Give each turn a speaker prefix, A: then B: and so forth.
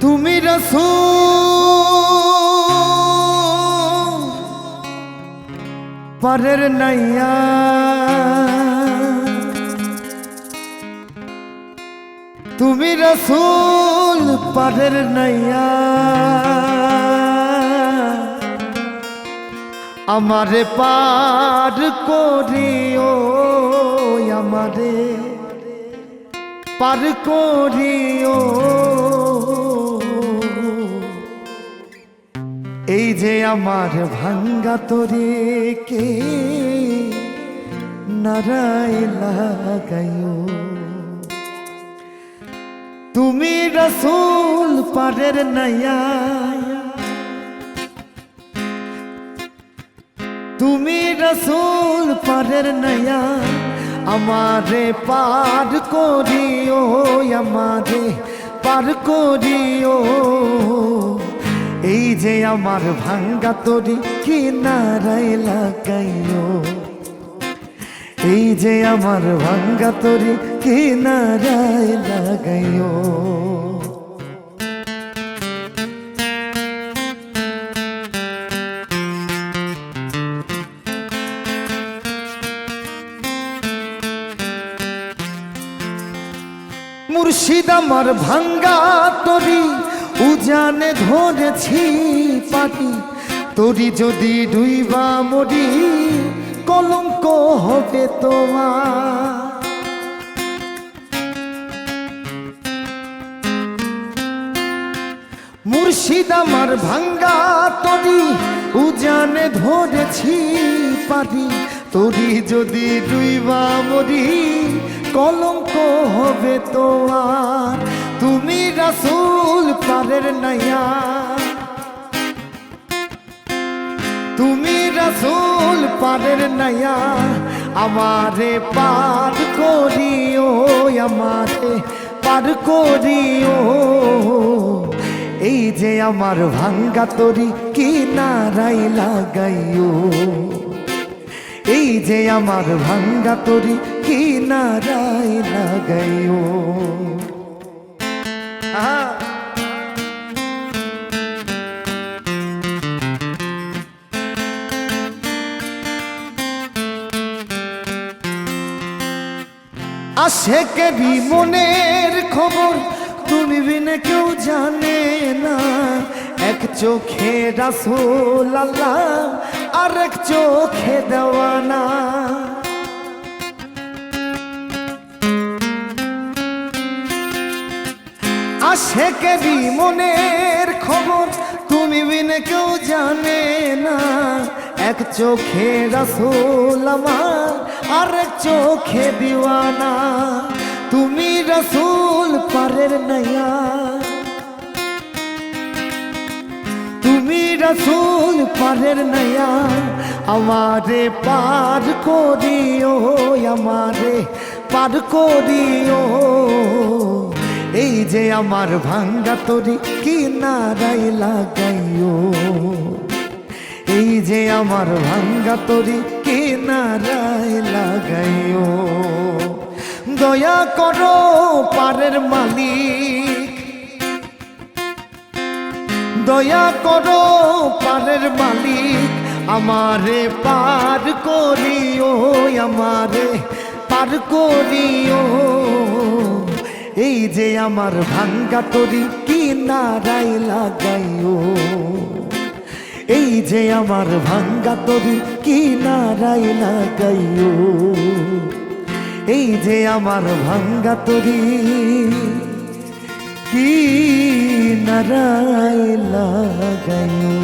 A: তুমি রাসূল পারের নাইয়া তুমি রাসূল পারের নাইয়া আমারে পার করিও আমারে পার করিও এই যে আমার ভাঙ্গা তরে কে নারায় লাগাইও তুমি রাসূল পারের নাইয়া তুমি রাসূল পারের নাইয়া আমারে পার করিও আমারে পার করিও এই যে আমার ভাঙ্গা তরি কিনারায় লাগাইও এই যে আমার ভাঙ্গা তরি কিনারায় লাগাইও মুর্শিদ আমার ভাঙ্গা তরি উজানে ধরেছি পাটি তরি যদি ডুইবা মরি কলঙ্ক হবে তোমার মুর্শিদ আমার ভাঙ্গা তরি উজানে ধরেছি পাটি তরি যদি ডুইবা মরি কলঙ্ক হবে তোমার তুমি রাসূল পারের নাইয়া তুমি রাসূল পারের নাইয়া আমারে পার করিও আমারে পার করিও এই যে আমার ভাঙ্গা তরি কিনারায় লাগাইও এই যে আমার ভাঙ্গা তরি কিনারায় লাগাইও আশেকেরই মনের খবর তুমি বিনে কেউ জানে না এক চোখে রাসূল আল্লাহ আরেক চোখে দেওয়ানা আশেকেরই মনের খবর তুমি বিনে কেউ জানে না এক চোখে রাসূল আমার আরেক চোখে দিওয়ানা তুমি রাসূল পারের নাইয়া তুমি রাসূল পারের নাইয়া আমারে পার করিও আমারে পার করিও এই যে আমার ভাঙ্গা তরি কিনারায় লাগাইও এই যে আমার ভাঙ্গা তরি কিনারায় লাগাইও দয়া করো পারের মালিক দয়া করো পারের মালিক আমারে পার করিও আমারে পার করিও এই যে আমার ভাঙ্গা তরি কিনারায় লাগাইও এই যে আমার ভাঙ্গা তরি কিনারায় লাগাইও এই যে আমার ভাঙ্গা তরি কিনারায় লাগাইও।